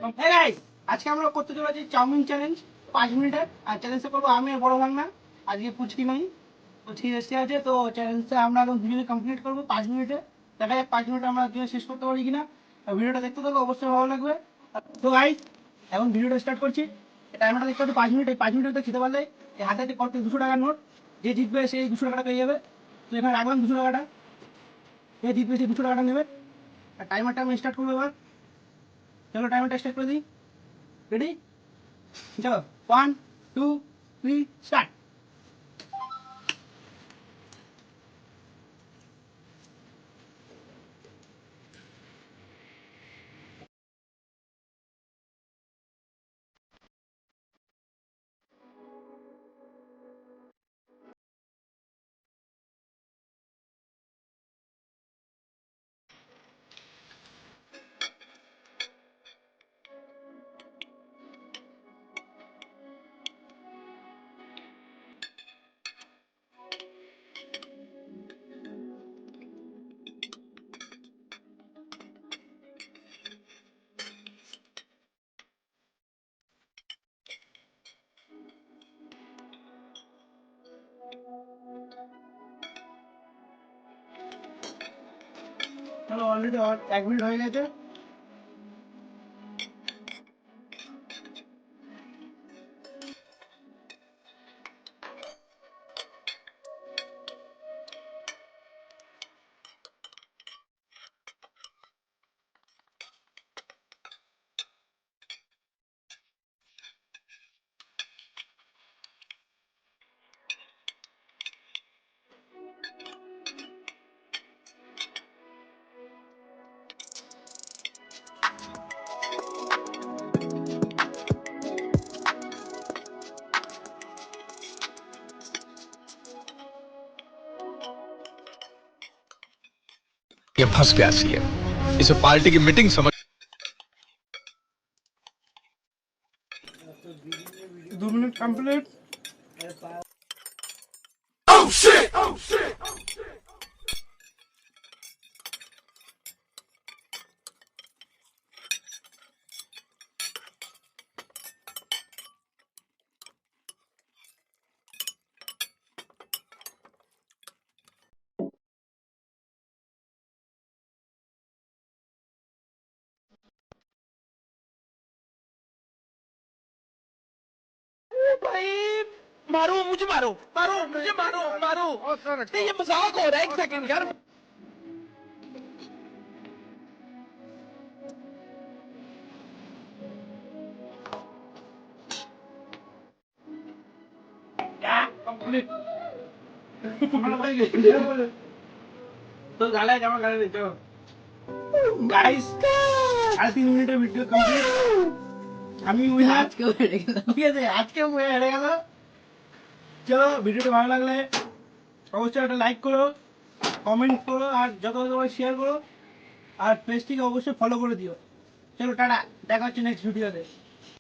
Hey guys, আজকে আমরা করতে চলেছি চাউমিন চ্যালেঞ্জ 5 মিনিটের। আর চ্যালেঞ্জটা করবো আমি আর বড় ভাগনা। আজকে পুচকি নাই, পুচকি রেস্টে আছে, তো চ্যালেঞ্জটা আমরা এখন দুজনে কমপ্লিট করবো 5 মিনিটে। দেখা যাক 5 মিনিটে আমরা দুজনে শেষ করতে পারি কিনা। আর ভিডিওটা দেখতে থাকো, অবশ্যই ভালো লাগবে। তো গাইস, এখন ভিডিওটা স্টার্ট করছি। টাইমটা দেখতে হবে 5 মিনিট। এই 5 মিনিটে খেতে পারলে এই হাতে হাতে করতে 200 টাকার নোট, যে জিতবে সেই 200 টাকাটা পেয়ে যাবে। তো এখানে রাখলাম 200 টাকাটা, যে জিতবে সেই 200 টাকাটা নেবে। আর টাইমারটা আমি স্টার্ট করবো এবার। চলো টাইমারটা স্টার্ট করে দিই। রেডি, চলো 1 2 3 স্টার্ট। চলো অলরেডি 1 মিনিট হয়ে গেছে। ये फंस गया सीएम इसे पार्टी की मीटिंग समझ 2 মিনিট কমপ্লিট। भाई मारो मुझे, मारो मारो मुझे, मारो मारो। नहीं, ये मजाक हो रहा है, एक सेकंड यार। কমপ্লিট। তো গালে জামা গালে দিতে গাইস, আর 3 মিনিটের ভিডিও কমপ্লিট। আমি উইনার আজকেও হেরে গেলাম। ঠিক আছে, আজকেও হেরে গেল। চলো, ভিডিওটা ভালো লাগলে অবশ্যই একটা লাইক করো, কমেন্ট করো, আর যত শেয়ার করো। আর পেজটিকে অবশ্যই ফলো করে দিও। চলো টাটা, দেখা হচ্ছে নেক্সট ভিডিওতে।